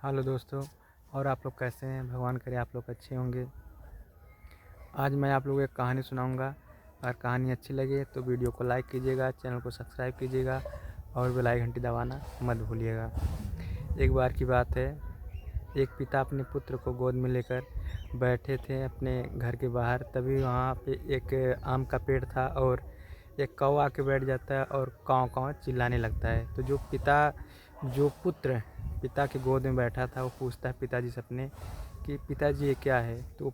Hello दोस्तों। और आप लोग कैसे हैं? भगवान करे आप लोग अच्छे होंगे। आज मैं आप लोगों को एक कहानी सुनाऊंगा। अगर कहानी अच्छी लगे तो वीडियो को लाइक कीजिएगा, चैनल को सब्सक्राइब कीजिएगा और बेल आइकन घंटी दबाना मत भूलिएगा। एक बार की बात है, एक पिता अपने पुत्र को गोद में लेकर बैठे थे अपने घर के बाहर। तभी वहाँ पे एक आम का पेड़ था और एक कौवा आके बैठ जाता है और काँव काँव चिल्लाने लगता है। तो जो पुत्र पिता के गोद में बैठा था वो पूछता है पिताजी से अपने कि पिताजी ये क्या है। तो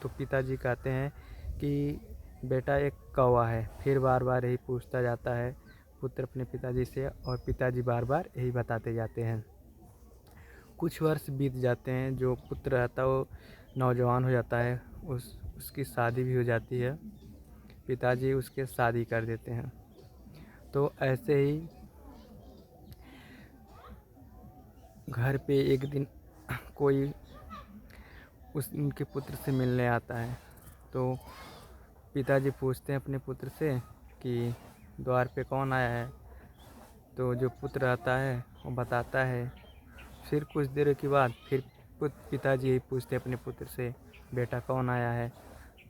पिताजी कहते हैं कि बेटा एक कौवा है। फिर बार बार यही पूछता जाता है पुत्र अपने पिताजी से और पिताजी बार बार यही बताते जाते हैं। कुछ वर्ष बीत जाते हैं। जो पुत्र रहता है वो नौजवान हो जाता है। उसकी शादी भी हो जाती है। पिताजी उसके शादी कर देते हैं। तो ऐसे ही घर पे एक दिन कोई उनके पुत्र से मिलने आता है। तो पिताजी पूछते हैं अपने पुत्र से कि द्वार पे कौन आया है। तो जो पुत्र आता है वो बताता है। फिर कुछ देर के बाद फिर पिताजी यही पूछते हैं अपने पुत्र से बेटा कौन आया है।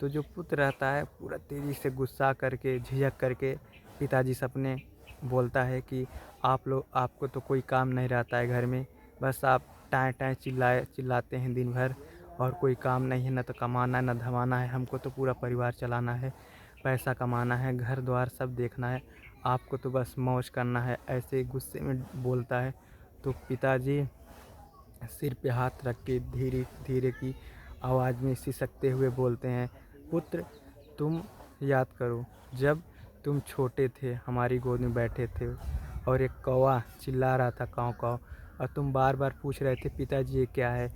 तो जो पुत्र रहता है पूरा तेज़ी से गुस्सा करके झिझक करके पिताजी से अपने बोलता है कि आपको तो कोई काम नहीं रहता है घर में, बस आप टाएँ टाएँ चिल्लाते हैं दिन भर और कोई काम नहीं है, न तो कमाना है न धमाना है। हमको तो पूरा परिवार चलाना है, पैसा कमाना है, घर द्वार सब देखना है, आपको तो बस मौज करना है। ऐसे गुस्से में बोलता है। तो पिताजी सिर पे हाथ रख के धीरे धीरे की आवाज़ में सिसकते हुए बोलते हैं, पुत्र तुम याद करो जब तुम छोटे थे हमारी गोद में बैठे थे और एक कौवा चिल्ला रहा था काँव काँव और तुम बार बार पूछ रहे थे पिताजी ये क्या है।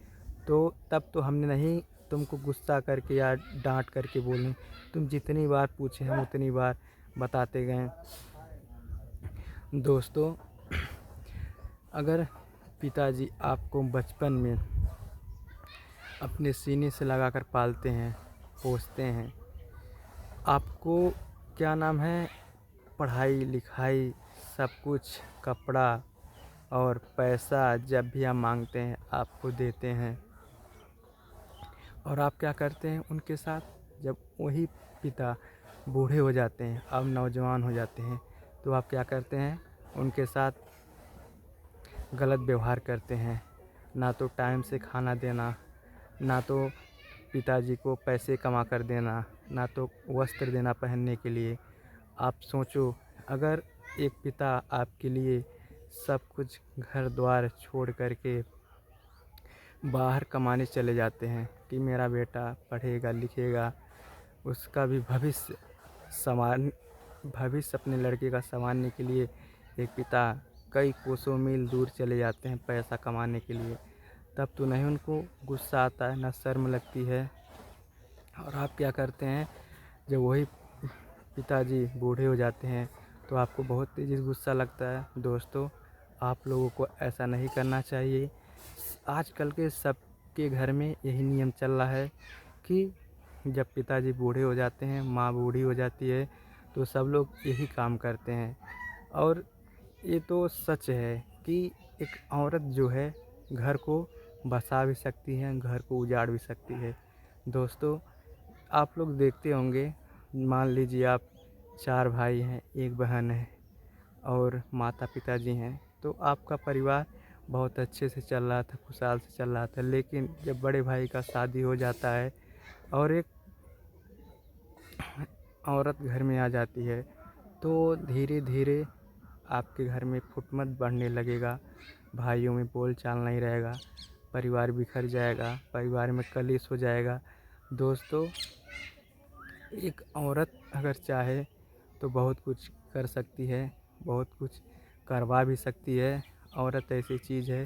तो तब तो हमने नहीं तुमको गुस्सा करके या डांट करके बोले, तुम जितनी बार पूछे हम उतनी बार बताते गए। दोस्तों, अगर पिताजी आपको बचपन में अपने सीने से लगाकर पालते हैं, पोसते हैं, आपको क्या नाम है पढ़ाई लिखाई सब कुछ, कपड़ा और पैसा जब भी आप मांगते हैं आपको देते हैं, और आप क्या करते हैं उनके साथ? जब वही पिता बूढ़े हो जाते हैं, अब नौजवान हो जाते हैं, तो आप क्या करते हैं? उनके साथ गलत व्यवहार करते हैं। ना तो टाइम से खाना देना, ना तो पिताजी को पैसे कमा कर देना, ना तो वस्त्र देना पहनने के लिए। आप सोचो, अगर एक पिता आपके लिए सब कुछ घर द्वार छोड़ कर के बाहर कमाने चले जाते हैं कि मेरा बेटा पढ़ेगा लिखेगा, उसका भी भविष्य अपने लड़के का संवारने के लिए एक पिता कई कोसों मील दूर चले जाते हैं पैसा कमाने के लिए, तब तो नहीं उनको गुस्सा आता है, ना शर्म लगती है। और आप क्या करते हैं? जब वही पिताजी बूढ़े हो जाते हैं तो आपको बहुत तेज़ी से गुस्सा लगता है। दोस्तों, आप लोगों को ऐसा नहीं करना चाहिए। आजकल के सबके घर में यही नियम चल रहा है कि जब पिताजी बूढ़े हो जाते हैं, माँ बूढ़ी हो जाती है, तो सब लोग यही काम करते हैं। और ये तो सच है कि एक औरत जो है घर को बसा भी सकती है, घर को उजाड़ भी सकती है। दोस्तों, आप लोग देखते होंगे, मान लीजिए आप 4 भाई हैं, 1 बहन है और माता पिताजी हैं, तो आपका परिवार बहुत अच्छे से चल रहा था, खुशहाल से चल रहा था। लेकिन जब बड़े भाई का शादी हो जाता है और एक औरत घर में आ जाती है, तो धीरे धीरे आपके घर में फुटमत बढ़ने लगेगा, भाइयों में बोल चाल नहीं रहेगा, परिवार बिखर जाएगा, परिवार में कलेश हो जाएगा। दोस्तों, एक औरत अगर चाहे तो बहुत कुछ कर सकती है, बहुत कुछ करवा भी सकती है। औरत ऐसी चीज़ है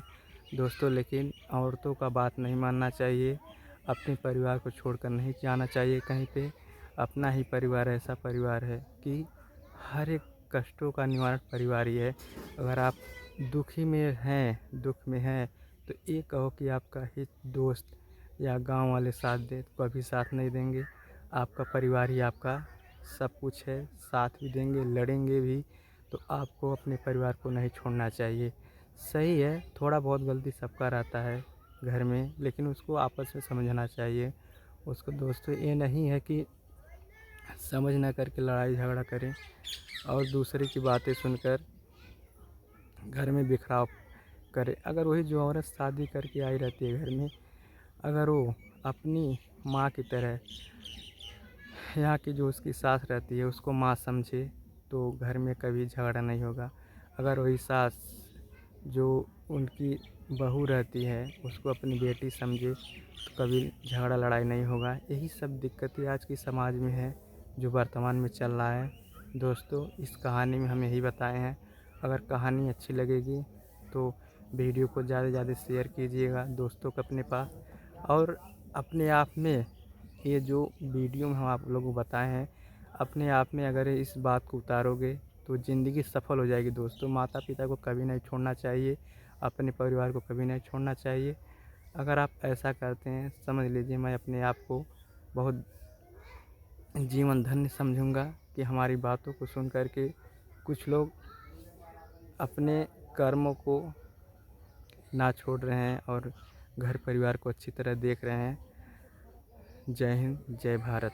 दोस्तों, लेकिन औरतों का बात नहीं मानना चाहिए। अपने परिवार को छोड़कर नहीं जाना चाहिए कहीं पे। अपना ही परिवार ऐसा परिवार है कि हर एक कष्टों का निवारण परिवार ही है। अगर आप दुख में हैं तो ये कहो कि आपका हित दोस्त या गांव वाले साथ दे, तो कभी साथ नहीं देंगे। आपका परिवार ही आपका सब कुछ है, साथ भी देंगे, लड़ेंगे भी। तो आपको अपने परिवार को नहीं छोड़ना चाहिए। सही है, थोड़ा बहुत गलती सबका रहता है घर में, लेकिन उसको आपस में समझना चाहिए। उसको दोस्तों ये नहीं है कि समझ ना करके लड़ाई झगड़ा करें और दूसरे की बातें सुनकर घर में बिखराव करे। अगर वही जो औरत शादी करके आई रहती है घर में, अगर वो अपनी माँ की तरह यहाँ की जो उसकी सास रहती है उसको माँ समझे तो घर में कभी झगड़ा नहीं होगा। अगर वही सास जो उनकी बहू रहती है उसको अपनी बेटी समझे तो कभी झगड़ा लड़ाई नहीं होगा। यही सब दिक्कतें आज की समाज में है जो वर्तमान में चल रहा है। दोस्तों, इस कहानी में हम यही बताए हैं। अगर कहानी अच्छी लगेगी तो वीडियो को ज़्यादा से ज़्यादा शेयर कीजिएगा दोस्तों को अपने पास। और अपने आप में ये जो वीडियो में हम आप लोगों को बताए हैं, अपने आप में अगर इस बात को उतारोगे तो ज़िंदगी सफल हो जाएगी। दोस्तों, माता पिता को कभी नहीं छोड़ना चाहिए, अपने परिवार को कभी नहीं छोड़ना चाहिए। अगर आप ऐसा करते हैं, समझ लीजिए मैं अपने आप को बहुत जीवन धन्य समझूंगा कि हमारी बातों को सुन कर के कुछ लोग अपने कर्मों को ना छोड़ रहे हैं और घर परिवार को अच्छी तरह देख रहे हैं। जय हिंद, जय भारत।